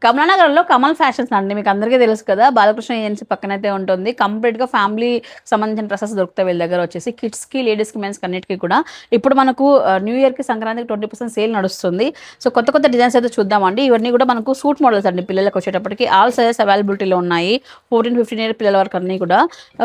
కమలానగర్‌లో Kamal fashions అండి. మీకు అందరికీ తెలుసు కదా! బాలకృష్ణ ఏజెన్సీ పక్కనైతే ఉంటుంది. కంప్లీట్‌గా ఫ్యామిలీ సంబంధించిన డ్రెసెస్ దొరుకుతాయి వీళ్ళ దగ్గర వచ్చేసి. కిడ్స్‌కి, లేడీస్‌కి, మెన్స్‌కి అన్నిటికి కూడా. ఇప్పుడు మనకు న్యూ ఇయర్‌కి, సంక్రాంతికి 20% సేల్ నడుస్తుంది. సో, కొత్త కొత్త డిజైన్స్ అయితే చూద్దామండి. ఇవన్నీ కూడా మనకు సూట్ మోడల్స్ అండి పిల్లలకి వచ్చేటప్పటికి. ఆల్ సైజెస్ అవైలబిలిటీలో ఉన్నాయి. 14, 15 ఇయర్ పిల్లల వరకు అన్నీ కూడా.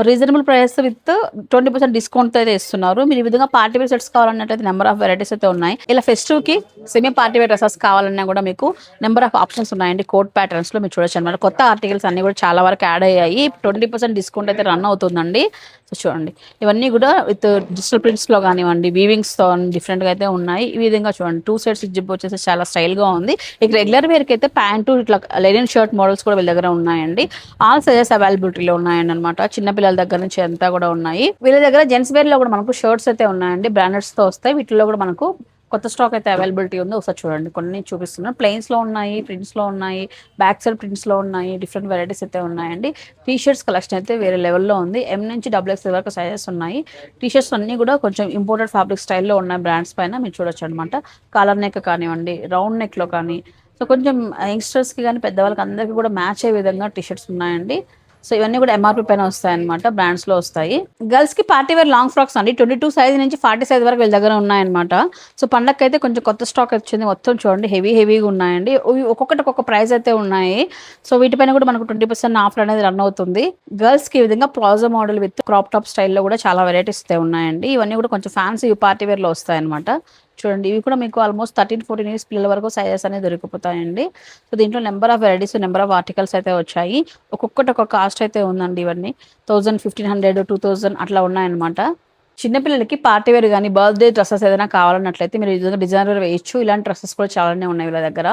రీజనబుల్ ప్రైస్ విత్ 20% డిస్కౌంట్‌తో అయితే ఇస్తున్నారు. మీరు ఈ విధంగా పార్టీ వేర్ సెట్స్ కావాలన్నట్టయితే నెంబర్ ఆఫ్ వెరైటీస్ అయితే ఉన్నాయి. ఇలా ఫెస్టివ్‌కి సెమీ పార్టీ వేర్ డ్రెసెస్ కావాలన్నా కూడా మీకు నెంబర్ ఆఫ్ ఆప్షన్స్ ఉన్నాయండి. కోట్ ప్యాటర్న్స్ లో మీరు చూడొచ్చు అనమాట. కొత్త ఆర్టికల్స్ అన్ని కూడా చాలా వరకు యాడ్ అయ్యాయి. 20% డిస్కౌంట్ అయితే రన్ అవుతుందండి. సో చూడండి, ఇవన్నీ కూడా విత్ డిజిటల్ ప్రింట్స్ లో కానివ్వండి, వీవింగ్స్ తో డిఫరెంట్ గా అయితే ఉన్నాయి. ఈ విధంగా చూడండి, 2 సైడ్స్ జిప్ వచ్చేసి చాలా స్టైల్ గా ఉంది. ఇక రెగ్యులర్ వేర్ కి అయితే ప్యాంటు ఇట్లా లెనిన్ షర్ట్ మోడల్స్ కూడా వీళ్ళ దగ్గర ఉన్నాయండి. ఆల్ సైజెస్ అవైలబిలిటీలో ఉన్నాయండి అనమాట. చిన్న పిల్లల దగ్గర నుంచి అంతా కూడా ఉన్నాయి. వీళ్ళ దగ్గర జెంట్స్ వేర్ లో కూడా మనకు షర్ట్స్ అయితే ఉన్నాయండి. బ్రాండెడ్స్ తో వస్తాయి. వీటిలో కూడా మనకు కొత్త స్టాక్ అయితే అవైలబిలిటీ ఉంది. ఒకసారి చూడండి, కొన్ని చూపిస్తున్నాను. ప్లెయిన్స్ లో ఉన్నాయి, ప్రింట్స్ లో ఉన్నాయి, బ్యాక్ సైడ్ ప్రింట్స్ లో ఉన్నాయి. డిఫరెంట్ వెరైటీస్ అయితే ఉన్నాయండి. టీ షర్ట్స్ కలెక్షన్ అయితే వేరే లెవెల్లో ఉంది. ఎం నుంచి XXL వరకు సైజెస్ ఉన్నాయి. టీ షర్ట్స్ అన్ని కూడా కొంచెం ఇంపోర్టెడ్ ఫ్యాబ్రిక్ స్టైల్లో ఉన్నాయి. బ్రాండ్స్ పైన మీరు చూడొచ్చు అనమాట. కాలర్ నెక్ కానివ్వండి, రౌండ్ నెక్ లో కానీ, సో కొంచెం యంగ్స్టర్స్ కి కానీ పెద్దవాళ్ళకి అందరికీ కూడా మ్యాచ్ అయ్యే విధంగా టీ షర్ట్స్ ఉన్నాయండి. సో ఇవన్నీ కూడా ఎంఆర్పీ పైన వస్తాయి అనమాట. బ్రాండ్స్ లో వస్తాయి. గర్ల్స్ కి పార్టీ వేర్ లాంగ్ ఫ్రాక్స్ అండి. 22 సైజ్ నుంచి 40 సైజ్ వరకు వీళ్ళ దగ్గర ఉన్నాయన్నమాట. సో పండగకి అయితే కొంచెం కొత్త స్టాక్ వచ్చింది. మొత్తం చూడండి, హెవీగా ఉన్నాయండి. ఒక్కొక్కటి ఒక్కొక్క ప్రైస్ అయితే ఉన్నాయి. సో వీటిపైన కూడా మనకు 20% ఆఫర్ అనేది రన్ అవుతుంది. గర్ల్స్ కి ఈ విధంగా palazzo model with crop top స్టైల్లో కూడా చాలా వెరైటీస్ అయితే ఉన్నాయండి. ఇవన్నీ కూడా కొంచెం ఫ్యాన్సీ పార్టీ వేర్ లో వస్తాయి అనమాట. చూడండి, ఇవి కూడా మీకు ఆల్మోస్ట్ 13, 14 ఇయర్స్ పిల్లల వరకు సైజెస్ అనేది దొరికిపోతాయండి. సో దీంట్లో number of varieties, number of articles అయితే వచ్చాయి. ఒక్కొక్కటి ఒక కాస్ట్ అయితే ఉందండి. ఇవన్నీ 1000, 1500, 2000 అట్లా ఉన్నాయన్నమాట. చిన్నపిల్లలకి పార్టీ వేర్ కానీ, బర్త్డే డ్రెస్సెస్ ఏదైనా కావాలన్నట్లయితే మీరు ఈ డిజైనర్ వేయచ్చు. ఇలాంటి డ్రెస్సెస్ కూడా చాలానే ఉన్నాయి వీళ్ళ దగ్గర.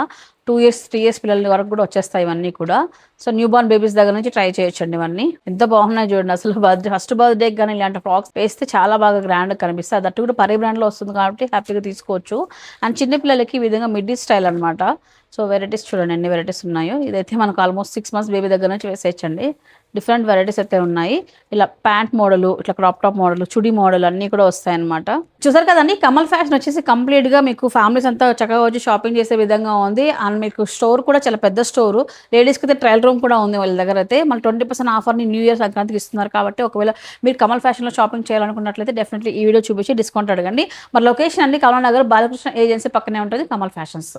2 ఇయర్స్, 3 ఇయర్స్ పిల్లల వరకు కూడా వచ్చేస్తాయి ఇవన్నీ కూడా. సో న్యూ బార్న్ బేబీస్ దగ్గర నుంచి ట్రై చేయొచ్చండి ఇవన్నీ. ఎంత బాగున్నాయి చూడండి అసలు. ఫస్ట్ బర్త్డే కానీ ఇలాంటి ఫ్రాక్స్ వేస్తే చాలా బాగా గ్రాండ్ కనిపిస్తుంది. అది అట్టు కూడా పరి బ్రాండ్ లో వస్తుంది కాబట్టి హ్యాపీగా తీసుకోవచ్చు. అండ్ చిన్న పిల్లలకి ఈ విధంగా మిడ్డీ స్టైల్ అనమాట. సో వెరైటీస్ చూడండి ఎన్ని వెరైటీస్ ఉన్నాయో. ఇదైతే మనకు ఆల్మోస్ట్ 6 months బేబీ దగ్గర నుంచి వేసేయచ్చండి. డిఫరెంట్ వెరైటీస్ అయితే ఉన్నాయి. ఇలా ప్యాంట్ మోడల్, ఇట్లా crop top model, chudi model అన్ని కూడా వస్తాయి అనమాట. చూసారు కదండి, కమల్ ఫ్యాషన్ వచ్చేసి కంప్లీట్ గా మీకు ఫ్యామిలీస్ అంతా చక్కగా వచ్చి షాపింగ్ చేసే విధంగా ఉంది. అండ్ మీకు స్టోర్ కూడా చాలా పెద్ద స్టోర్. లేడీస్ కి అయితే ట్రయల్ రూమ్ కూడా ఉంది వాళ్ళ దగ్గర అయితే. మళ్ళీ 20% ఆఫర్ ని న్యూ ఇయర్ సంక్రాంతికి ఇస్తున్నారు కాబట్టి ఒకవేళ మీరు కమల్ ఫ్యాషన్ లో షాపింగ్ చేయాలనుకున్నట్లయితే డెఫినెట్లీ ఈ వీడియో చూపించి డిస్కౌంట్ అడగండి. మరి లొకేషన్ అండి కమలానగర్, బాలకృష్ణ ఏజెన్సీ పక్కనే ఉంటుంది కమల్ ఫ్యాషన్స్.